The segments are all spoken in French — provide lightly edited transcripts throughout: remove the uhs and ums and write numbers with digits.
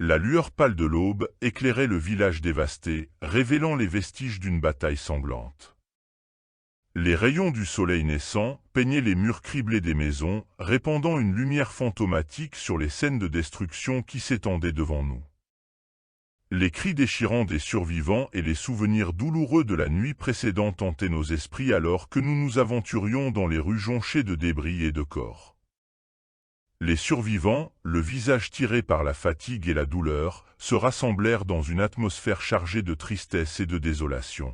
La lueur pâle de l'aube éclairait le village dévasté, révélant les vestiges d'une bataille sanglante. Les rayons du soleil naissant peignaient les murs criblés des maisons, répandant une lumière fantomatique sur les scènes de destruction qui s'étendaient devant nous. Les cris déchirants des survivants et les souvenirs douloureux de la nuit précédente hantaient nos esprits alors que nous nous aventurions dans les rues jonchées de débris et de corps. Les survivants, le visage tiré par la fatigue et la douleur, se rassemblèrent dans une atmosphère chargée de tristesse et de désolation.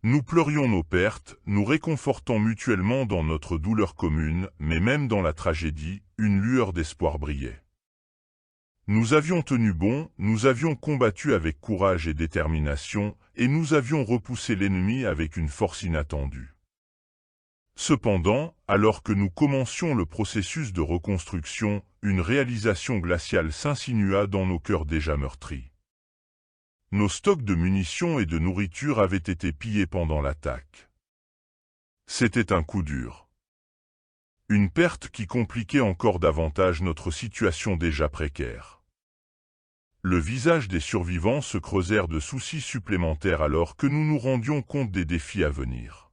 Nous pleurions nos pertes, nous réconfortant mutuellement dans notre douleur commune, mais même dans la tragédie, une lueur d'espoir brillait. Nous avions tenu bon, nous avions combattu avec courage et détermination, et nous avions repoussé l'ennemi avec une force inattendue. Cependant, alors que nous commencions le processus de reconstruction, une réalisation glaciale s'insinua dans nos cœurs déjà meurtris. Nos stocks de munitions et de nourriture avaient été pillés pendant l'attaque. C'était un coup dur. Une perte qui compliquait encore davantage notre situation déjà précaire. Le visage des survivants se creusèrent de soucis supplémentaires alors que nous nous rendions compte des défis à venir.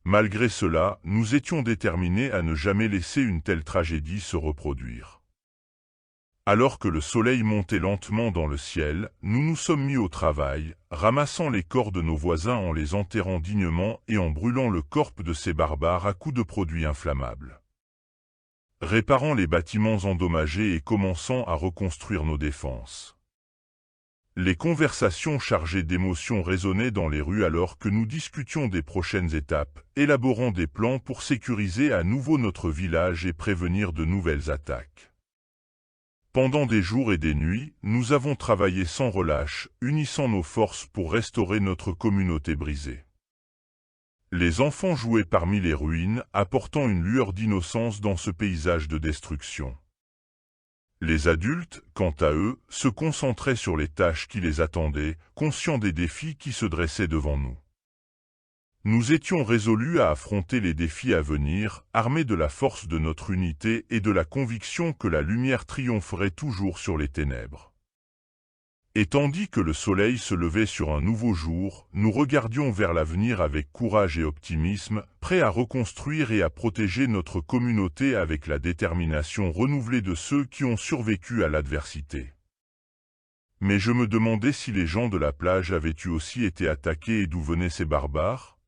Malgré cela, nous étions déterminés à ne jamais laisser une telle tragédie se reproduire. Alors que le soleil montait lentement dans le ciel, nous nous sommes mis au travail, ramassant les corps de nos voisins en les enterrant dignement et en brûlant le corps de ces barbares à coups de produits inflammables. Réparant les bâtiments endommagés et commençant à reconstruire nos défenses. Les conversations chargées d'émotions résonnaient dans les rues alors que nous discutions des prochaines étapes, élaborant des plans pour sécuriser à nouveau notre village et prévenir de nouvelles attaques. Pendant des jours et des nuits, nous avons travaillé sans relâche, unissant nos forces pour restaurer notre communauté brisée. Les enfants jouaient parmi les ruines, apportant une lueur d'innocence dans ce paysage de destruction. Les adultes, quant à eux, se concentraient sur les tâches qui les attendaient, conscients des défis qui se dressaient devant nous. Nous étions résolus à affronter les défis à venir, armés de la force de notre unité et de la conviction que la lumière triompherait toujours sur les ténèbres. Et tandis que le soleil se levait sur un nouveau jour, nous regardions vers l'avenir avec courage et optimisme, prêts à reconstruire et à protéger notre communauté avec la détermination renouvelée de ceux qui ont survécu à l'adversité. Mais je me demandais si les gens de la plage avaient eux aussi été attaqués et d'où venaient ces barbares.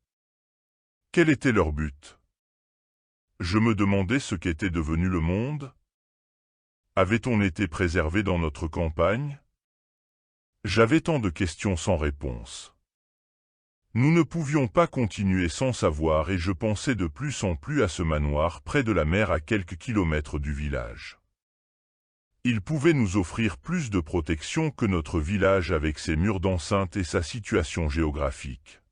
Quel était leur but? Je me demandais ce qu'était devenu le monde. Avait-on été préservé dans notre campagne? J'avais tant de questions sans réponse. Nous ne pouvions pas continuer sans savoir et je pensais de plus en plus à ce manoir près de la mer à quelques kilomètres du village. Il pouvait nous offrir plus de protection que notre village avec ses murs d'enceinte et sa situation géographique.